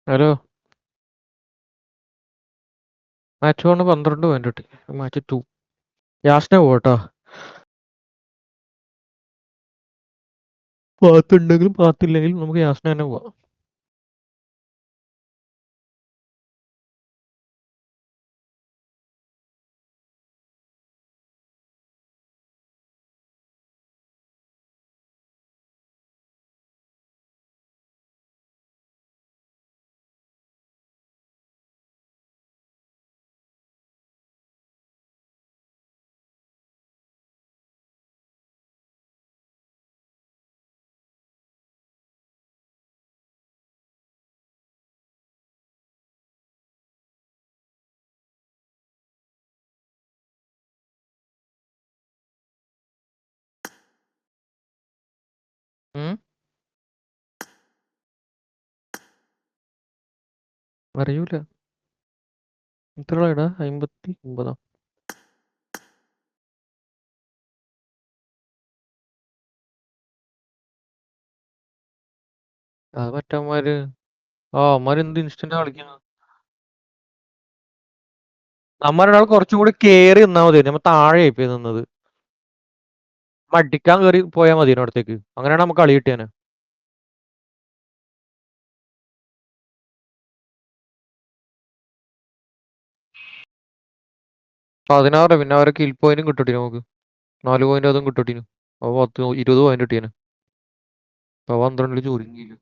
Hello. Match 1 12 point കിട്ടി. Match 2 Yasna പോട്ടോ. പാത്തുണ്ടെങ്കിലും പാത്തില്ലെങ്കിലും നമുക്ക് യാസ്ന തന്നെ പോവാം. ഉം. അറിയൂല. എത്ര ഇടാ? 59. അത് മറ്റന്മാര്. അവന്മാര് എന്ത് ഇൻസ്റ്റന്റ് കളിക്കുന്നത്. നമ്മരൊരാൾ കുറച്ചും കൂടി കേറി നിന്നാ മതി. നമ്മ താഴെ പോയി നിന്നത്. അടിക്കാൻ കയറി പോയാൽ മതി അടുത്തേക്ക്. അങ്ങനെയാണ് നമുക്ക് കളി കിട്ടിയാനെ. 16. പിന്നെ അവരെ കിൽ പോയിന്റും കിട്ടട്ടി നമുക്ക്. 4 പോയിന്റ് അതും കിട്ടട്ടിന്. അപ്പൊ 20 പോയിന്റ് കിട്ടിയാന്. അപ്പൊ 12 ചുരുങ്ങിയില്ല.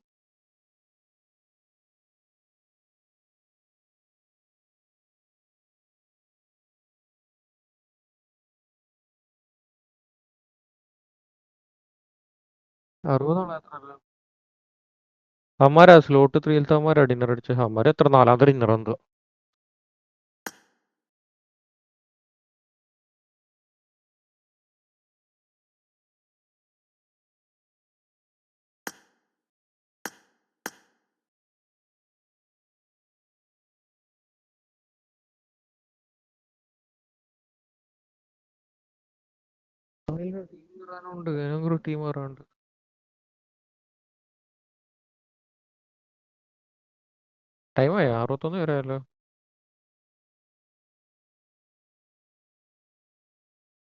അവന്മാരാ സ്ലോട്ട് 3 അവന്മാരാ ഡിന്നർ അടിച്ച. അവന്മാര് എത്ര നാലാമത്തെ ഡിന്നർ എന്തോ. ടീം വരാനുണ്ട്. ഏതെങ്കിലും ടീം വരാനുണ്ട്. ടൈമായി 61 വരെയല്ലോ.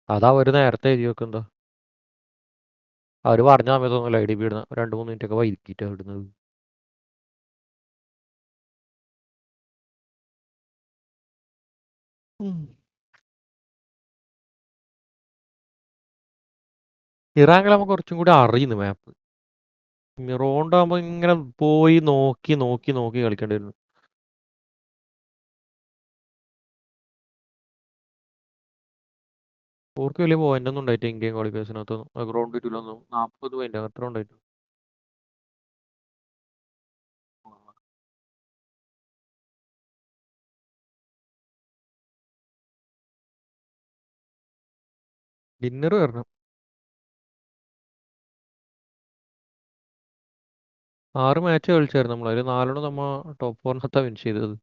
അതാ അവര് നേരത്തെ എഴുതി വെക്കുന്നതാ. അവര് പറഞ്ഞ സമയത്തൊന്നുമല്ല ഐ ഡി ബി ഇടുന്ന. 2-3 മിനിറ്റ് ഒക്കെ വൈകിട്ടാ ഇടുന്നത്. ഉം. ഇറാങ്കിൽ നമുക്ക് കുറച്ചും കൂടി അറിയുന്നു മാപ്പ്. റോണ്ടാകുമ്പോ ഇങ്ങനെ പോയി നോക്കി നോക്കി നോക്കി കളിക്കേണ്ടി വരുന്നു. ഓർക്ക് വലിയ പോയിന്റ് ഒന്നും ഉണ്ടായിട്ട് ഇന്ത്യൻ ക്വാളിഫിക്കേഷനകത്തൊന്നും ഗ്രൗണ്ട് കിട്ടില്ലൊന്നും. 40 പോയിന്റ് അത്ര ഉണ്ടായിട്ട്. ഡിന്നർ വരണം. 6 മാച്ച് കളിച്ചായിരുന്നു നമ്മൾ. അതിൽ 4 നമ്മ ടോപ്പ് 4 വിൻ ചെയ്തത്.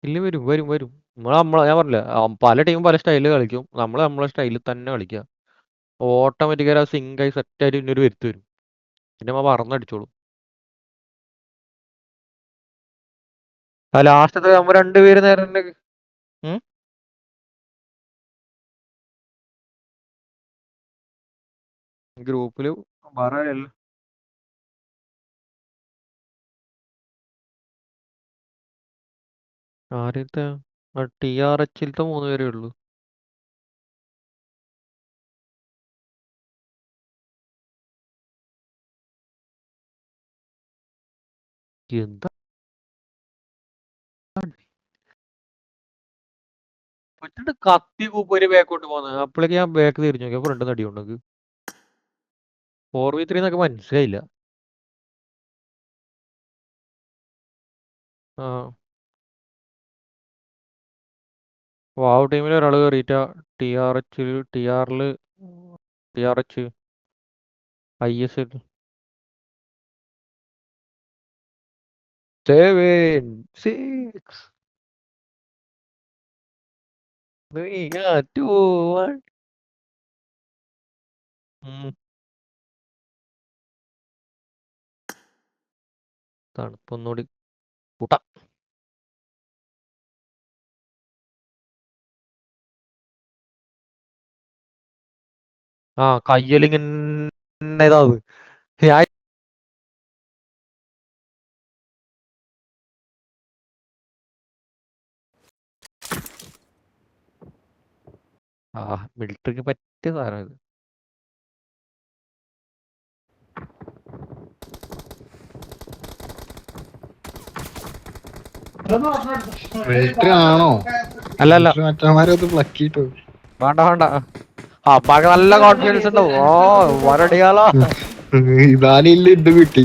ഇല്ല, വരും വരും വരും. ഞാൻ പറഞ്ഞില്ല, പല ടീമും പല സ്റ്റൈലിൽ കളിക്കും. നമ്മളെ സ്റ്റൈലിൽ തന്നെ കളിക്കുക. ഓട്ടോമാറ്റിക്കായി ആ സിങ്കായി സെറ്റായിട്ട് പിന്നെ ഒരു വരുത്ത് വരും. പിന്നെ നമ്മ പറന്നടിച്ചോളും. ആ ലാസ്റ്റത്തെ നമ്മ രണ്ടുപേര് നേരം ഗ്രൂപ്പില് വേറെ ആദ്യത്തെ TRH-ലത്തെ 3 പേരേ ഉള്ളൂ. എന്താ എന്നിട്ട് കത്തി കൂപ്പര് ബാക്കോട്ട് പോകുന്നത്. അപ്പോഴേക്ക് ഞാൻ ബാക്ക് തിരിഞ്ഞു നോക്കിയാൽ ഫ്രണ്ട് നടിയുണ്ടെങ്കിൽ 4v3 എന്നൊക്കെ മനസ്സിലായില്ല. ആ വാവ് ടീമിൽ ഒരാൾ കയറിയിട്ട. ടി ആർ എച്ച് IS 7 6 3 2 1 തണുപ്പൊന്നുകൂടി കൂട്ടാം. ആ കയ്യലിങ്ങനെ ഇതാവ് ആ മിലിറ്ററിക്ക് പറ്റിയ സാധനം ഇത്. മിലിറ്ററി ആണോ? അല്ലല്ല മറ്റന്മാരൊന്ന് പ്ലക്കിട്ടോ. വേണ്ട വേണ്ട. അപ്പാക്ക് നല്ല കോൺഫിഡൻസ് ഉണ്ടാവും. ഓ വരടിയാലോ. ഇതാലില്ല ഇത് കിട്ടി.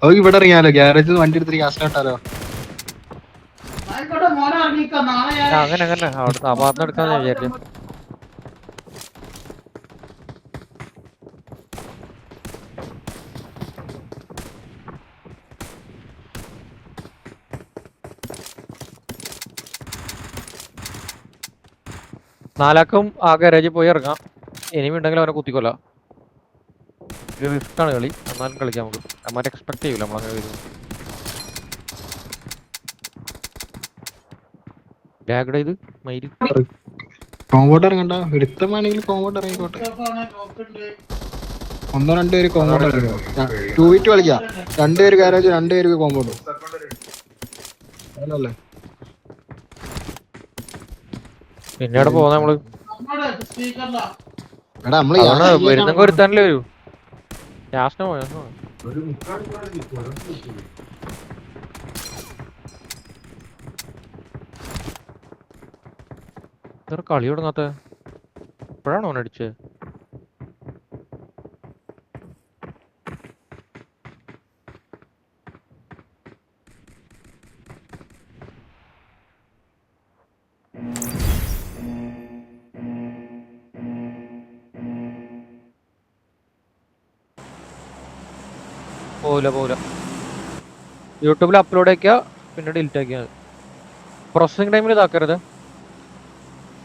അത് ഇവിടെ ഇറങ്ങിയാലോ, ഗ്യാരേജ് വണ്ടി എടുത്തിട്ട് ഗ്യാസ് ഇട്ടാലോ? അങ്ങനെ അങ്ങനെ അവിടുത്തെ ആ ഭാഗത്ത് എടുക്കാന്ന് വിചാരിച്ചു. നാലാക്കും ആ ഗാരേജിൽ പോയി ഇറങ്ങാം. ഇനിയും ഉണ്ടെങ്കിൽ അവനെ കുത്തിക്കൊല്ല. റിസ്ക് ആണ് കളി, എന്നാലും കളിക്കാം നമുക്ക്. അമ്മമാരെ എക്സ്പെക്ട് ചെയ്യൂല നമ്മളങ്ങനെ വരും. ബാഗ് ഇത് മയില് കോമ്പോട്ട് ഇറങ്ങണ്ട, എടുത്തമാണെങ്കിൽ കോമ്പോട്ട് ഇറങ്ങിക്കോട്ടെ. ഒന്നോ രണ്ടു പേര് കോമ്പോട്ട് ഇറങ്ങോ. 2v2 കളിക്കാം. രണ്ടുപേര് ഗാരേജ്, രണ്ടുപേർക്ക് കോമ്പോട്ട്. അല്ലേ പിന്നെ അവിടെ പോകുന്ന നമ്മള് എടാ നമ്മള് വരുന്നെങ്കിൽ ഒരുത്താനല്ലേ വരൂ. യാസ്ന പോയ ഇത്ര കളി തുടങ്ങാത്ത ഇപ്പോഴാണോ അവനടിച്ചത്? പോവില്ല. യൂട്യൂബിൽ അപ്ലോഡ് ആക്കിയാ പിന്നെ ഡിലീറ്റ് ആക്കിയാൽ മതി. പ്രോസസിങ് ടൈമിൽ ഇതാക്കരുത്.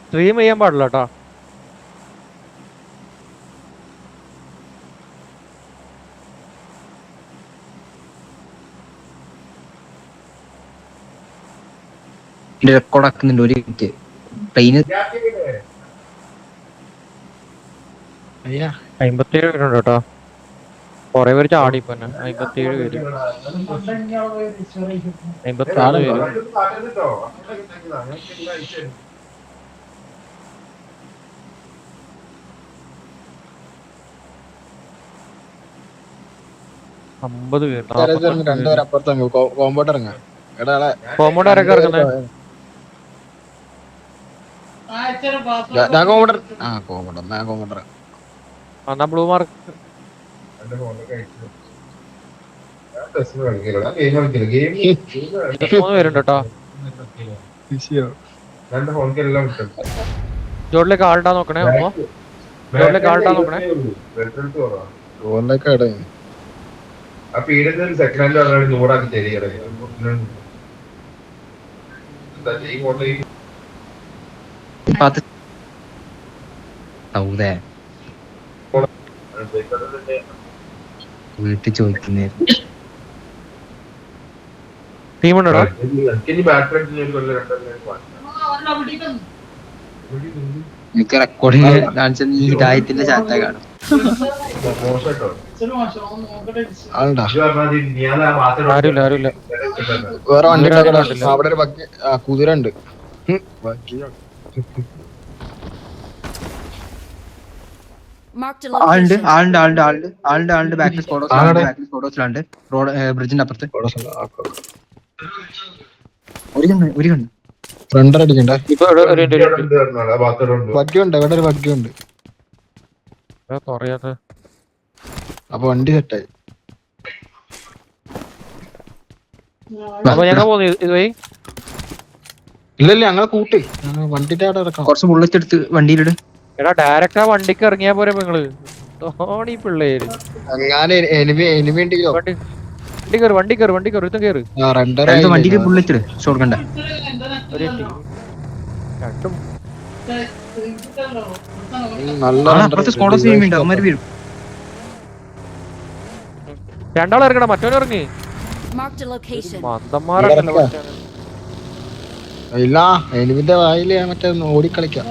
സ്ട്രീം ചെയ്യാൻ പാടില്ല കേട്ടോ. റെക്കോർഡ് ആക്കുന്നുണ്ട് ഒരു മിനിറ്റ്. ട്രെയിന് 57 പേരുണ്ട് കേട്ടോ. കൊറേ പേര് ചാടി ഇപ്പൊ തന്നെ. 57 പേര്, 53 പേര്.50 പേര്, രണ്ടുപേര് അപ്പുറത്ത് കോമ്പോട്ട് ഇറങ്ങാം. കോമ്പൗണ്ട് ആരൊക്കെ ഇറങ്ങുന്നത്? ഞാൻ കോമ്പോട്ട് കോമ്പോട്ട് എന്നാ ബ്ലൂ മാർക്ക് 23 പേരുണ്ട് കേട്ടോ. ജോഡിലേക്ക് ആൾട്ടാ നോക്കണേ. അമ്മോ ജോഡിലേക്ക് ആൾട്ടാ നോക്കണേ. വീട്ടിൽ ചോദിക്കുന്നേ ടീമുണ്ടോ? എനിക്ക് റെക്കോർഡിങ് കാണിച്ച നീ ഹിദായത്തിന്റെ ചാറ്റ കാണും. ആരുമില്ല. വേറെ വണ്ടി അവിടെ ഒരു കുതിര ഉണ്ട്. ആളുണ്ട് ബാക്കിൽ സ്കോഡോസിലുണ്ട്. റോഡ് ബ്രിഡ്ജിന്റെ അപ്പുറത്ത് ഒരു കണ്ണ് ഫ്രണ്ടർ അടിക്കണ്ടേ? വണ്ടിയുണ്ട്. വഗ്ഗിയുണ്ട്, ഇവിടെ ഒരു വഗ്ഗിയുണ്ട്. അപ്പൊ വണ്ടി സെറ്റായി. അപ്പൊ ഞങ്ങൾ പോകുന്നു ഇതുവഴി. ഇല്ല ഞങ്ങളെ കൂട്ടി വണ്ടിന്റെ അവിടെ ഇറക്കാം. കുറച്ച് ബുള്ളറ്റ് എടുത്ത് വണ്ടിയിലിട്. എടാ ഡയറക്റ്റ് ആ വണ്ടിക്ക് ഇറങ്ങിയാ പോരെ നിങ്ങള്. ഓണി പിള്ളേര് വണ്ടി കയറി ഇതും കയറി. വണ്ടിയിൽ ബുള്ളറ്റ് ഇട്. ഷോർട്ട് കണ്ട ഒരു രണ്ടും നല്ല അപ്പുറത്ത് സ്കോഡ് ചെയ്യുന്നുണ്ട് അവന്മാര് വീഴും. രണ്ടാളും ഇറങ്ങണം, മറ്റവനും ഇറങ്ങി. Marked a location. മന്ദന്മാരാണല്ലോ ഇവിടെ മറ്റവന്. ഇല്ല എനിമിന്റെ വായില് മറ്റേ ഓടിക്കളിക്കാം.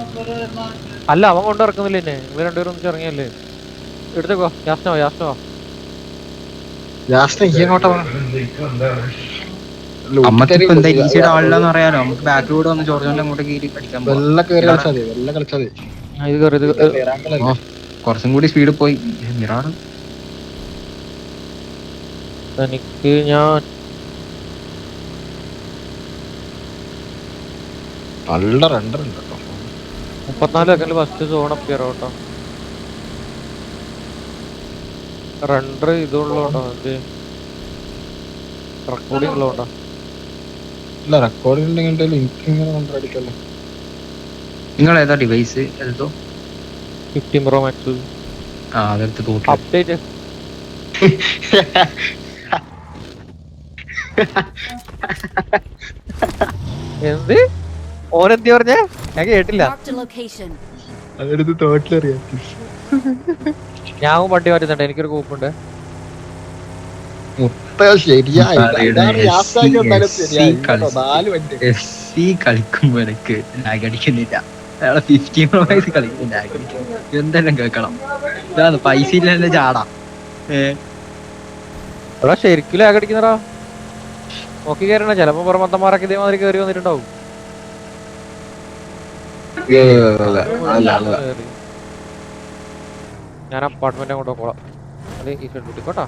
അല്ല, അവൻ കൊണ്ട് ഇറക്കുന്നില്ല എന്നെ. നിങ്ങൾ രണ്ടുപേരും ഒന്നിച്ച് ഇറങ്ങിയല്ലേ. എടുത്തേക്കോ, യാസ്നോ യാസ്നോ. ലാസ്റ്റ് ഇങ്ങോട്ടാ അമ്മത്തിപ്പോ എന്താ ഈ സൈഡ് ആളില്ലാന്ന് അറിയാലോ. നമുക്ക് ബാക്കിലൂടെ വന്ന് ജോർജോന്റെ അങ്ങോട്ട് കയറി അടിക്കാൻ പോവാം. വെള്ള കയറി കളിച്ചാൽ മതി, വെള്ള കളിച്ചാൽ മതി. ഇത് കയറി ഇത് ഓ, കുറച്ചും കൂടി സ്പീഡ് പോയി. മിറാണ് എനിക്ക് ഞാൻ നല്ല റണ്ടർ ഉണ്ട് കേട്ടോ. 34 സെക്കൻഡിൽ ഫസ്റ്റ് സോൺ അപ്പ് കയറാം കേട്ടോ. റണ്ടർ ഇതുള്ളതുകൊണ്ടോ, എന്ത് റെക്കോർഡിംഗ് ഉള്ളതുകൊണ്ടോ? ഇല്ല റെക്കോർഡിംഗ് ഉണ്ടെങ്കിൽ എനിക്ക് ഇങ്ങനെ റണ്ടർ അടിക്കല്ലോ. നിങ്ങൾ ഏതാ ഡിവൈസ് എടുത്തോ? 15 Pro Max ആ അതെടുത്ത് തോട്ടി. അപ്ഡേറ്റ്. എന്ത് ഓനെന്തി പറഞ്ഞേ? ഞാൻ കേട്ടില്ല. Marked a location. അതെടുത്ത് തോട്ടിലറിയാം. ഞാൻ വണ്ടി മാറ്റുന്നുണ്ട്, എനിക്കൊരു കൂപ്പുണ്ട്. ശരിയായി കളിക്കുമ്പോ എനിക്ക് ലാഗ് അടിക്കുന്നില്ല. അയാളെ 15 Pro Max കളിക്കും ലാഗ് അടിക്കും. എന്തെല്ലാം കേൾക്കണം. ഇതാണ് പൈസ ഇല്ല ചാടാ. എടാ ശരിക്കും ലാഗ് അടിക്കുന്നടാ. നോക്കി കയറണ, ചിലപ്പോ പുറമത്തന്മാരൊക്കെ ഇതേമാതിരി കയറി വന്നിട്ടുണ്ടാവും. ഞാൻ അപ്പാർട്ട്മെന്റ് അങ്ങോട്ട് പോകാം. അത് ഈ സൈഡ് കൂട്ടിക്കോട്ടാ.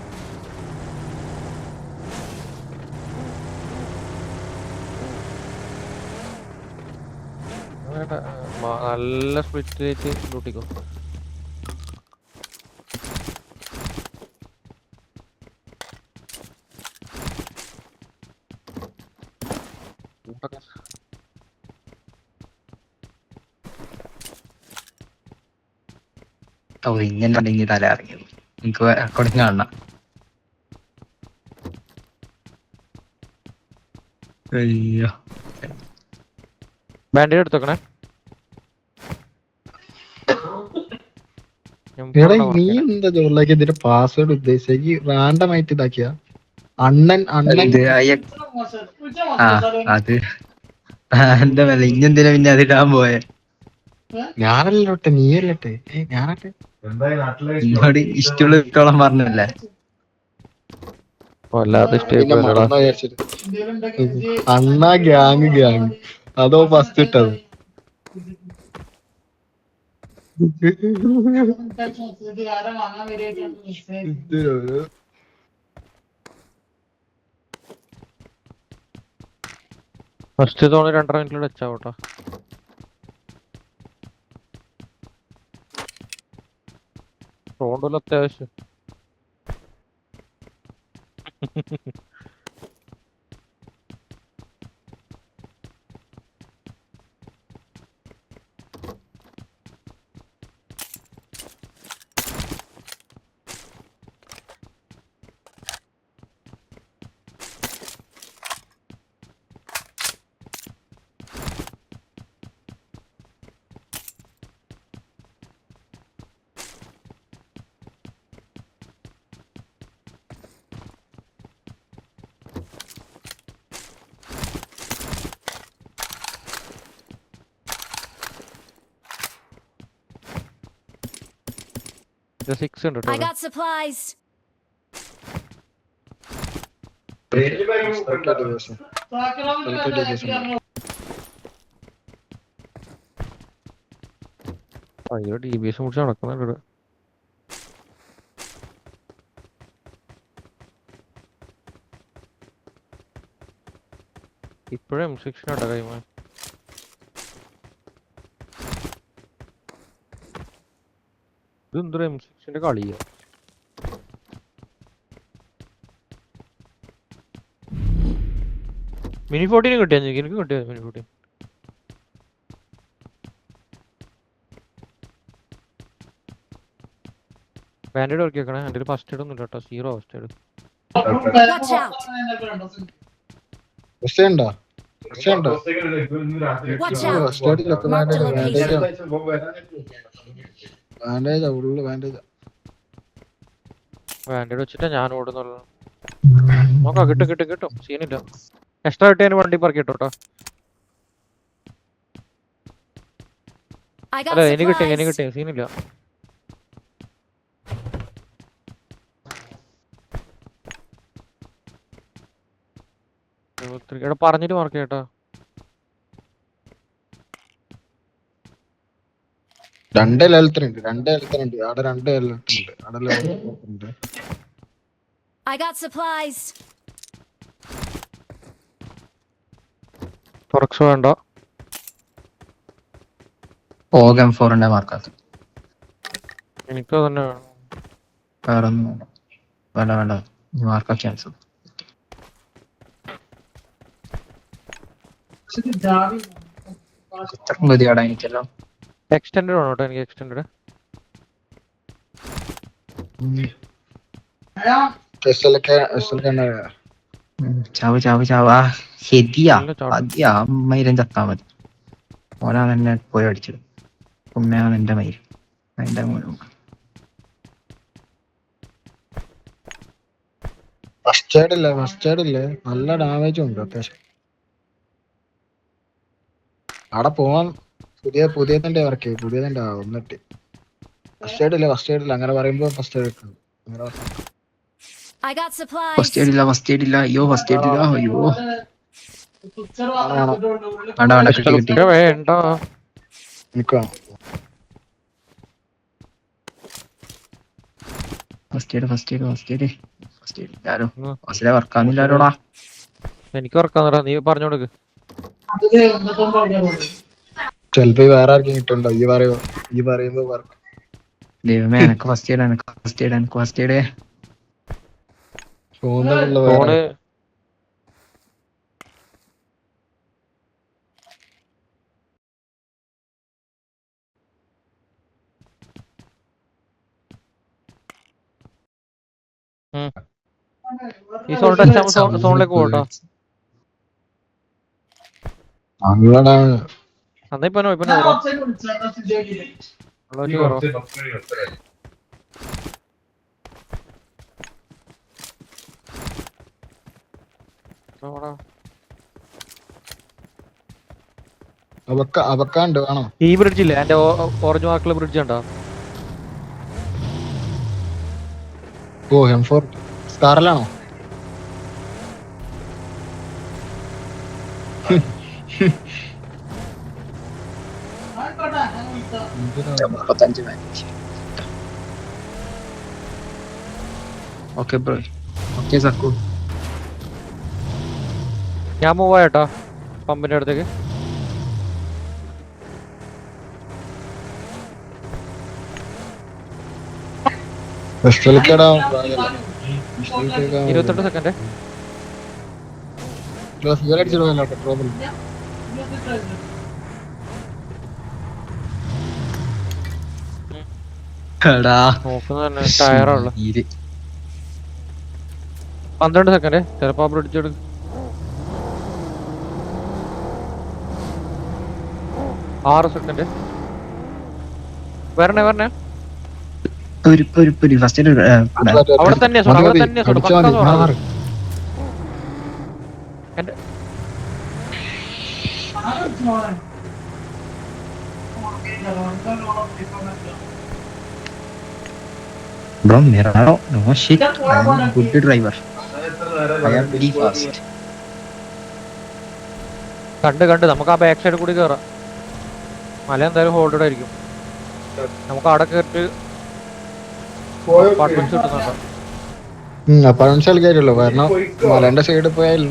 നല്ല സ്പ്ലിറ്റ് വെച്ച് കൂട്ടിക്കോ. ഓ ഇങ്ങനെ ഉണ്ടെങ്കിൽ തല ഇറങ്ങിയത്. എനിക്ക് റെക്കോർഡിങ് കാണണം. അയ്യോ ബാൻഡേജ് എടുത്തോക്കണേ. നീ എന്താ ജോലിയാക്കി ഇതിന്റെ പാസ്വേഡ് ഉദ്ദേശിച്ച റാൻഡം ആയിട്ട് ഇതാക്കിയ അണ്ണൻ അണ്ണൻ ആ അത് എന്താ വല്ല ഇഞ്ഞെന്തിനാ പിന്നെ അതിടാൻ പോയെ? ഞാനല്ലോട്ടെ നീയല്ലോട്ടെ ഞാനട്ടെ എന്നോട് ഇഷ്ടമുള്ള ഇട്ടോളം പറഞ്ഞല്ലേ. അണ്ണ ഗ്യാങ് അതോ ഫസ്റ്റ് ഇട്ടത്? ഫസ്റ്റ് തോന്നി 2.5 മിനിറ്റിൽ വെച്ചാവട്ടോ. റോഡിൽ അത്യാവശ്യം ഇത് 6 ഉണ്ട് I കേട്ടോ. got supplies. അയ്യോ DBS മുടിച്ച് നടക്കുന്നുണ്ട് ഇവിടെ. ഇപ്പോഴും M16 ഉണ്ടോ കൈമാ? ഇതെന്തൊരു M16ന്റെ കളിയാ. മിനി 14 കിട്ടിയാ എനിക്ക് കിട്ടിയ മിനി 14. ബാൻഡേഡ് വർക്ക് വെക്കണേ. എൻ്റെ ഫസ്റ്റ് എയ്ഡ് ഒന്നുമില്ല കേട്ടോ, 0 ഫസ്റ്റ് എയ്ഡ്. Watch out. ഉണ്ടോ? ഉണ്ടോ? Watch ആ, out! ഫസ്റ്റ് എയ്ഡിലൊക്കെ Marked a ബാൻഡേജ് location. ബാൻഡേജാ ഉള്ളു ബാൻഡേജാ. ബാൻഡേഡ് വെച്ചിട്ടാ ഞാൻ ഓടുന്നുള്ളൂ. നോക്കാം, കിട്ടും സീനില്ല. എക്സ്ട്രാ കിട്ടിയതിന് വണ്ടി പറക്കി കേട്ടോ. I got അല്ല എനിക്ക് supplies. കിട്ടിയ സീനില്ല. ഇവിടെ പറഞ്ഞിട്ട് മാർക്ക് കേട്ടോ. രണ്ട് ലെവലത്തിനുണ്ട് അവിടെ രണ്ട് ലെവലത്തുണ്ട് അവിടെ ലെവലുണ്ട്. I got supplies. തുറക്സ് വേണ്ട. ഓഗം 4 മാർക്കാക്കും. എനിക്ക് തന്നെ വേണം. വേറെ ഒന്നും വേണ്ട മാർക്കാ ക്യാൻസൽ. ഇത്രയും ഗതിയാടാ എനിക്കല്ലോ. എക്സ്റ്റൻഡ് വേണം കേട്ടോ, എനിക്ക് എക്സ്റ്റൻഡ്. ചാവ് ഹെദിയാ നല്ല ചാട്ടം. അദ്യ മൈരൻ ചത്താ മതി. ഓനാ തന്നെ പോയി അടിച്ചത്. ഉമ്മയാണ് എന്റെ മൈര് എന്റെ മോനും. ഫസ്റ്റ് എയ്ഡില്ലേ നല്ല ഡാമേജും ഉണ്ട് അത്യാവശ്യം. അവിടെ പോവാൻ പുതിയതിന്റെ വർക്ക് പുതിയതിന്റെ ഒന്നിട്ട് ഫസ്റ്റ് എയ്ഡില്ല അങ്ങനെ പറയുമ്പോ first aid I got supplies. First എയ്ഡില്ല അയ്യോ ഫസ്റ്റ് എയ്ഡില്ല അയ്യോ. വേണ്ട കിട്ടി വേണ്ട. എനിക്ക് ഫസ്റ്റ് എയ്ഡ് ആരോ ഫസ്റ്റിലെ വർക്കാന്നില്ലാരോടാ. എനിക്ക് ഉറക്കാന്നടാ, നീ പറഞ്ഞു കൊടുക്ക്. ചിലപ്പോ വേറെ ആർക്കും കിട്ടുണ്ടോ ഈ പറയുമ്പോ വർക്ക്. ദൈവമേ എനക്ക് ഫസ്റ്റ് എയ്ഡ് ഫോണ് ഈ സോൺ ടച്ച് ആകുമ്പോൾ സോണിലേക്ക് പോകട്ടോ. അങ്ങനെയാണ് അന്നാ ഇപ്പൊ അവക്കാണ്ട് വേണോ? ഈ ബ്രിഡ്ജ് ഇല്ലേ, എന്റെ ഓറഞ്ച് മാർക്കുള്ള ബ്രിഡ്ജ് ഉണ്ടോ? ഓ M4 സ്കാറിലാണോ? ഓക്കെ ബ്രോ ഓക്കെ സക്കു. ഞാൻ മൂവ് ആയിട്ടോ പമ്പിന്റെ അടുത്തേക്ക്. വെസ്റ്റലിക്കടാ 28 സെക്കൻഡ്. ഫ്യൂൽ അടിച്ചിടുമല്ലോ പെട്രോൾ. നോക്കുന്ന ടയറുള്ള 12 സെക്കൻഡ്. ചിലപ്പോ ബ്രിഡ്ജ് എടുക്കും. 6 സെക്കൻഡ്. വരണേ ഫസ്റ്റ് അവിടെ തന്നെയാ സോൺ, അവിടെ തന്നെയാ സോൺ, പക്കാ സോൺ. എന്റെ ബ്രോ മിറാണോ no shit I am good driver I am very fast. കണ്ട് നമുക്ക് ആ ബാക്ക് സൈഡ് കൂടി കയറാം. മല എന്തായാലും ഹോൾഡഡ് ആയിരിക്കും. നമുക്ക് അവിടെ കയറിട്ട് അപ്പാർട്ട്മെന്റ്സ് കിട്ടുന്നുണ്ടോ? അപ്പാർട്ട്മെന്റ്സ് കളിക്കാമല്ലോ. കാരണം മലേന്റെ സൈഡിൽ പോയാൽ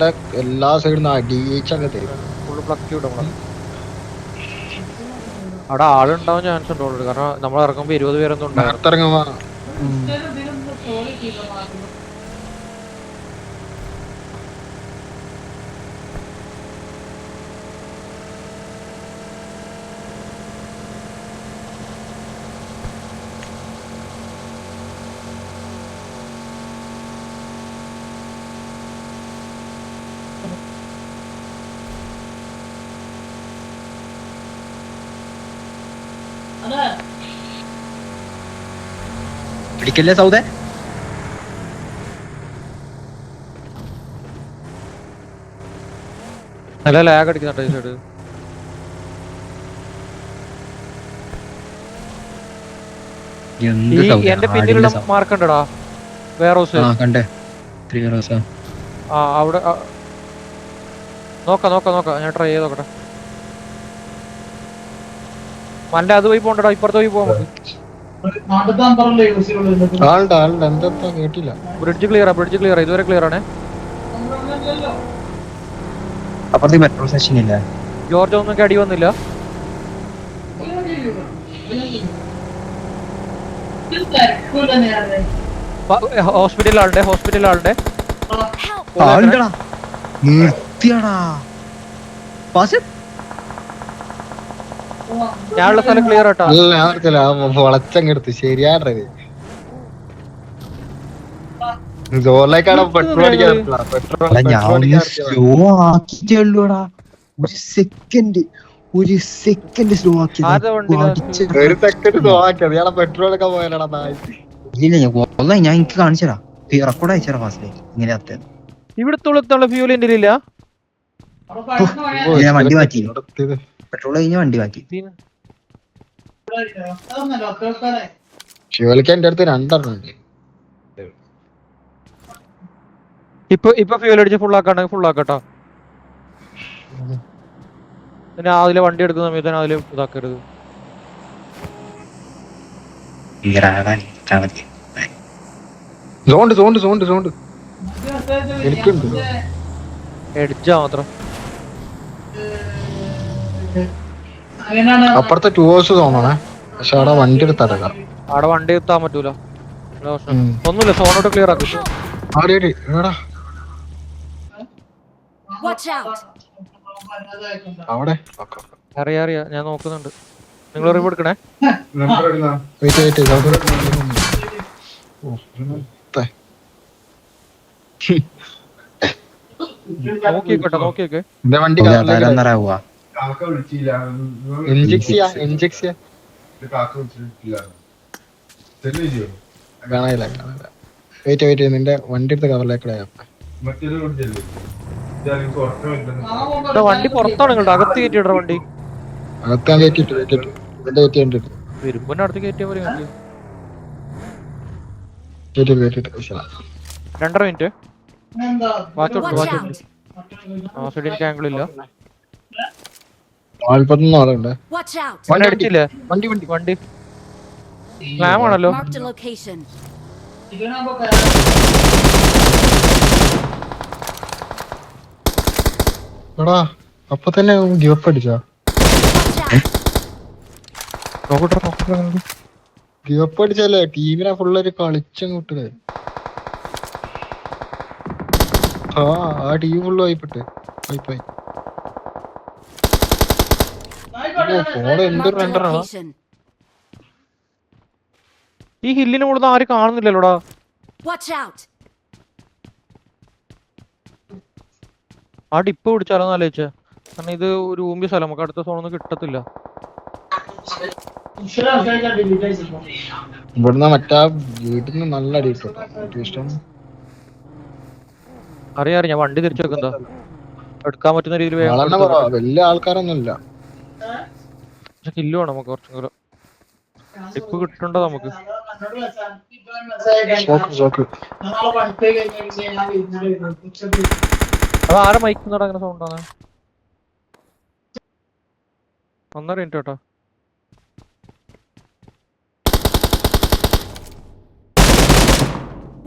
എല്ലാ സൈഡിൽ നിന്ന് അടിച്ചൊക്കെ തരും. ഫുള്ള് പ്ലക്ക് കിട്ടും. അവിടെ ആളുണ്ടാവാൻ ചാൻസ് ഉണ്ട് ഓൾറെഡി. കാരണം നമ്മൾ ഇറങ്ങുമ്പോൾ 20 പേരൊന്നും ഉണ്ടായിരുന്നു. നേരത്തിറങ്ങുമ്പോ പിടിക്കല്ലേ സൗദേ. നല്ല ലാഗ് അടിക്കുന്നുണ്ട് ഈ സൈഡ്. എന്ത് ഈ സൗദേ, എന്റെ ആടിന്റെ പിന്നിലുള്ള സൗണ്ട്. മാർക്ക് ഉണ്ടടാ വേറെ ഹൗസ്. ആ കണ്ടേ 3 റോസാ. ആ അവിടെ നോക്കാം ഞാൻ ട്രൈ ചെയ്ത് നോക്കട്ടെ. മല്ല അത് പോയി പോണ്ടടാ, ഇപ്പുറത്ത് പോയി പോവാം നമുക്ക്. ആളുണ്ട് എന്താ കേട്ടില്ല. ബ്രിഡ്ജ് ക്ലിയർ ഇതുവരെ ക്ലിയർ ആണ്. അപ്പുറത്ത് മെട്രോ സ്റ്റേഷൻ ഇല്ല. ജോർജ് ഒന്നും അടി വന്നില്ല. ഹോസ്പിറ്റലിലാളുടെ Help! ആളുണ്ടടാ, നിർത്തിയാടാ. പാസ് ഞാനുള്ള സ്ഥലം ക്ലിയർ ആട്ടാ. അല്ല ഞാൻ ഓർത്തില്ല, വളച്ചങ്ങെടുത്ത് ശരിയാടത്. ജോറിലേക്കാണ് പെട്രോൾ അടിക്കാൻ അല്ല, ഞാൻ ഒന്ന് സ്ലോ ആക്കിട്ടേ ഉള്ളൂടാ. ഒരു സെക്കൻഡ് സ്ലോ ആക്കി. ആരുടെ വണ്ടിയിലാ? ഒരു സെക്കൻഡ് നോക്കിയത് ഇയാളെ പെട്രോളൊക്കെ പോയാലടാ നായി. ഇല്ല ഞാൻ എനിക്ക് കാണിച്ചടാ, റെക്കോർഡ് അയച്ചടാ ഫാസ്റ്റില് ഇങ്ങനെ അത്ത. ഇവിടുത്തുള്ള ഫ്യൂൽ എന്റെ ഇല്ല. ഞാൻ വണ്ടി മാറ്റി, പെട്രോൾ കഴിഞ്ഞ വണ്ടി മാറ്റി. ശിവലിക്ക് എന്റെ അടുത്ത് 2 ഉണ്ട്. ഇപ്പൊ ഫ്യൂൽ അടിച്ച് ഫുൾ ആക്കട്ടോ. പിന്നെ അതിലെ വണ്ടി എടുക്കുന്ന സമയത്ത് അതില് ഇതാക്കരുത്. സോണ്ട് എനിക്കുണ്ട്. എഡ്ജാ മാത്രം. അപ്പുറത്തെ 2 ഹവേഴ്സ് തോന്നണേ, പക്ഷെ അവിടെ വണ്ടി എടുത്തടക്കാം. അവിടെ വണ്ടി എത്താൻ പറ്റൂല. ഒന്നുമില്ല, സോണോട്ട് ക്ലിയർ ആക്കി. Watch out! അവിടെ അറിയാ ഞാൻ നോക്കുന്നുണ്ട്. നിങ്ങൾ റിവ് എടുക്കണേ. നോക്കിയൊക്കെ. എന്റെ വണ്ടി കാണാനില്ല. വെയിറ്റ് നിന്റെ വണ്ടി എടുത്ത് കവറിലേക്കൂടെ. വണ്ടി പുറത്താണ് നിങ്ങളുടെ അകത്ത് കയറ്റിയിട. വണ്ടി അകത്താൻ കയറ്റിട്ട് വരുമ്പോ അടുത്ത് കയറ്റിയ പോലെ. 2.5 മിനിറ്റ് വാച്ച്. എനിക്ക് ആംഗിൾ ഇല്ല. 41 ആളുണ്ട്. Watch out! വണ്ടി അടിച്ചില്ലേ? വണ്ടി സ്ലാം ആണല്ലോ. Marked a location. എടാ അപ്പൊ തന്നെ ഗിവപ്പ് അടിച്ചാ. Watch out! ഗിവപ്പ് അടിച്ചല്ലേ, ടീമിനെ ഫുള്ളൊരു കളിച്ചങ്ങോട്ട്. ആ ടീം ഫുള്ള് വായിപ്പോയി. ഫോണ് എന്തൊരു Marked a രണ്ടെണ്ണ. location. ഈ ഹില്ലിന് കൂടുതൽ ആരും കാണുന്നില്ലല്ലോടാ. Watch out! ആ ഡിപ്പ് പിടിച്ചാലോന്ന് ആലോചിച്ച. കാരണം ഇത് ഒരു ഊമ്പിയ സ്ഥലം, നമുക്ക് അടുത്ത സോണൊന്നും കിട്ടത്തില്ല. ഇവിടുന്ന് മറ്റാ വീട്ടിൽ നിന്ന് നല്ല അടി കിട്ടും. ഇഷ്ടം അറിയാം ഞാൻ വണ്ടി തിരിച്ചു വെക്കുന്നതാ. എടുക്കാൻ പറ്റുന്ന രീതിയിൽ ആളെന്നെ കുറവാ, വലിയ ആൾക്കാരൊന്നും ഇല്ല. പക്ഷെ കില്ല് വേണം നമുക്ക് കുറച്ചും കൂടെ. ഡിപ്പ് കിട്ടണ്ടോ നമുക്ക്? അത് ആരെ മൈക്ക് നടക്കുന്ന സൗണ്ടാണ്. 1.5 മിനിറ്റ് കേട്ടോ.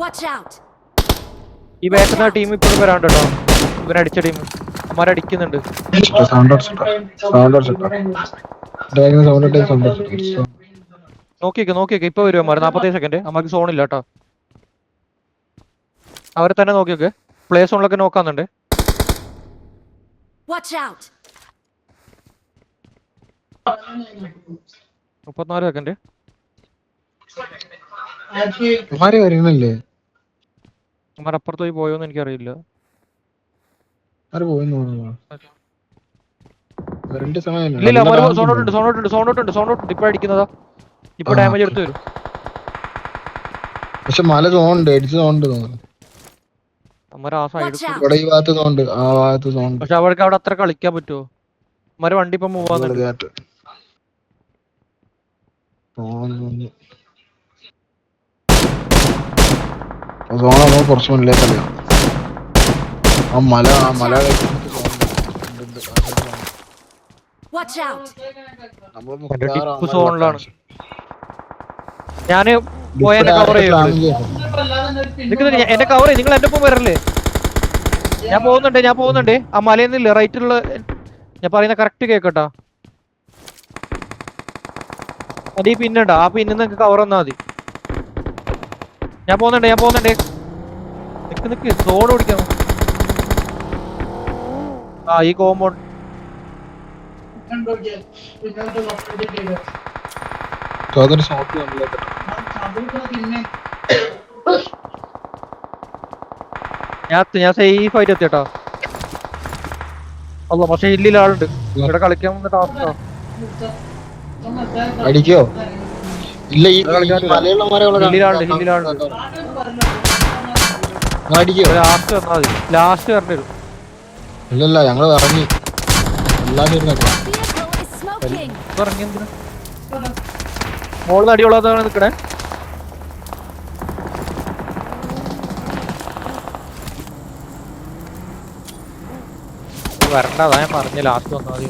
Watch out! ഈ ബാക്കുന്ന ടീം ഇപ്പോഴും വരാണ്ട് കേട്ടോ. ഇവരടിച്ച ടീം അമ്മരടിക്കുന്നുണ്ട്. നോക്കിയൊക്കെ ഇപ്പൊ വരും അമ്മ. 47 സെക്കൻഡ്. അമ്മക്ക് സോണില്ല കേട്ടോ. അവരെ തന്നെ നോക്കിയൊക്കെ. പ്ലേ സോണിലൊക്കെ നോക്കാന്നുണ്ട്. Watch out! 34 സെക്കൻഡ്. വരുന്നില്ലേ? അപ്പുറത്ത് പോയി പോയോന്ന് എനിക്കറിയില്ല. കറണ്ട് സമയം ഇല്ല സോണോട്ടുണ്ട് ഇപ്പൊ അടിക്കുന്നതാ. ഇപ്പൊ ആ, ഡാമേജ് ഓക്കേ. എടുത്ത് വരും. പക്ഷെ മല സോണുണ്ട്, എഡ്ജ് സോണുണ്ട് തോന്നുന്നു. അമ്മര് ആ സൈഡ്. Watch out! ഇവിടെ ഈ ഭാഗത്ത് സോണുണ്ട്, ആ ഭാഗത്ത് സോണുണ്ട്. പക്ഷെ അവർക്ക് അവിടെ അത്ര കളിക്കാൻ പറ്റുമോ? അമ്മര് വണ്ടി ഇപ്പൊ മൂവ് ആവുന്നുണ്ട്. സോണ നമുക്ക് കുറച്ച് മുന്നിലേക്കല്ല. ആ മല Watch out! ടിപ്പ് സോണിലാണ്. ഞാന് പോയ എന്നെ കവർ ചെയ്യും. എന്നെ കവർ ചെയ്യും. നിങ്ങൾ എന്റെ ഒപ്പം വരല്ലേ? ഞാൻ പോകുന്നുണ്ട്. ആ മലയിൽ റൈറ്റിലുള്ള ഞാൻ പറയുന്ന കറക്റ്റ് കേക്കട്ടാ. അത് ഈ പിന്നുണ്ടോ? ആ പിന്നിൽ നിങ്ങൾക്ക് കവർ തന്നാ മതി. ഞാൻ പോകുന്നുണ്ട്. നിക്ക് സോൺ പിടിക്കാം. ആ ഈ കോമ്പൗണ്ട് ഞാൻ സേഫ് ആയിട്ട് എത്തിയട്ടോ. അല്ല പക്ഷെ ഹില്ലിൽ ആളുണ്ട്. ഇവിടെ കളിക്കാൻ വന്ന ടാസ്കാ. അടിക്കോ? ഇല്ല, ഈ കളിക്കാൻ മലയുള്ള ഹില്ലിലാളുണ്ട്. അടിക്കോ? ലാസ്റ്റ് വന്നാൽ മതി. ലാസ്റ്റ് വരേണ്ടി വരും. ഇല്ലല്ല, ഞങ്ങള് ഇറങ്ങി എല്ലാം തീർന്നേക്കാം. Vehicle is smoking! ഇറങ്ങി എന്തിനാ? മോളിൽ അടിയുള്ളതാണ് നിക്കണേ. വരണ്ടതാ ഞാൻ പറഞ്ഞ ലാസ്റ്റ് വന്നാൽ മതി.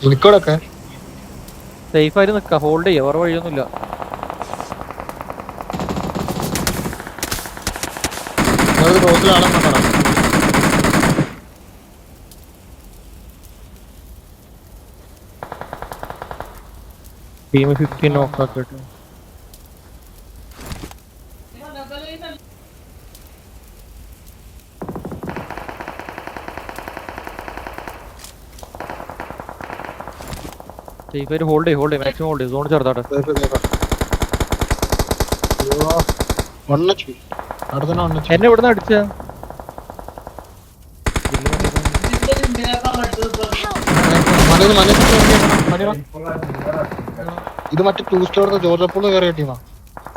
പുലിക്കോടൊക്കെ സേഫ് ആയിട്ട് നിക്ക. ഹോൾഡ് ചെയ്യാം. വേറെ വഴിയൊന്നുമില്ല. റോസിലാണെന്ന് പറ. ടീം 15 നോക്കാക്കിട്ട് സേഫ് ആയിട്ട് ഹോൾഡ് ചെയ്യും. മാക്സിമം ഹോൾഡ് ചെയ്യും. സോൺ ചെറുതാട്ടെ. എന്നെ ഇവിടുന്ന് അടിച്ച ഇത് മറ്റേ ടൂ സ്റ്റോർ ജോർജ് പോൾ കയറിയ ടീമാണ്.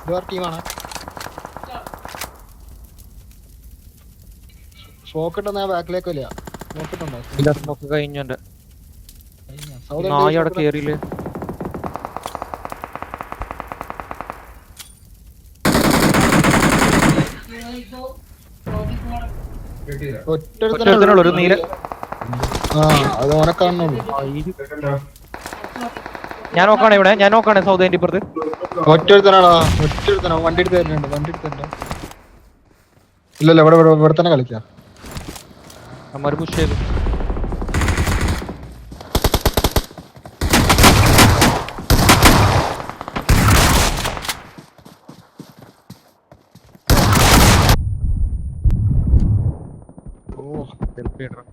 ഇത് വേറെ ടീമാണ്. ഷോക്കിട്ട് ഞാൻ ബാക്കിലേക്ക് ഇല്ല. ഇല്ല സ്മോക്ക് കഴിഞ്ഞ നായ അവിടെ കേറിയില്ലേ? ഒറ്റൊരുത്തനുള്ളൂ, ഒരു നീല. അത് ഓനെ കാണുന്നുള്ളൂ. ഞാൻ നോക്കാണേ സൗത്ത് ഇന്ത്യ ഇപ്പുറത്ത്. ഒറ്റൊരുത്തനാണോ? വണ്ടി എടുത്ത് തരുന്നുണ്ട്. ഇല്ലല്ല, ഇവിടെ തന്നെ കളിക്കാം. അമ്മ പുഷ് ചെയ്തു. ഹെൽപ്പ് ചെയ്യണം.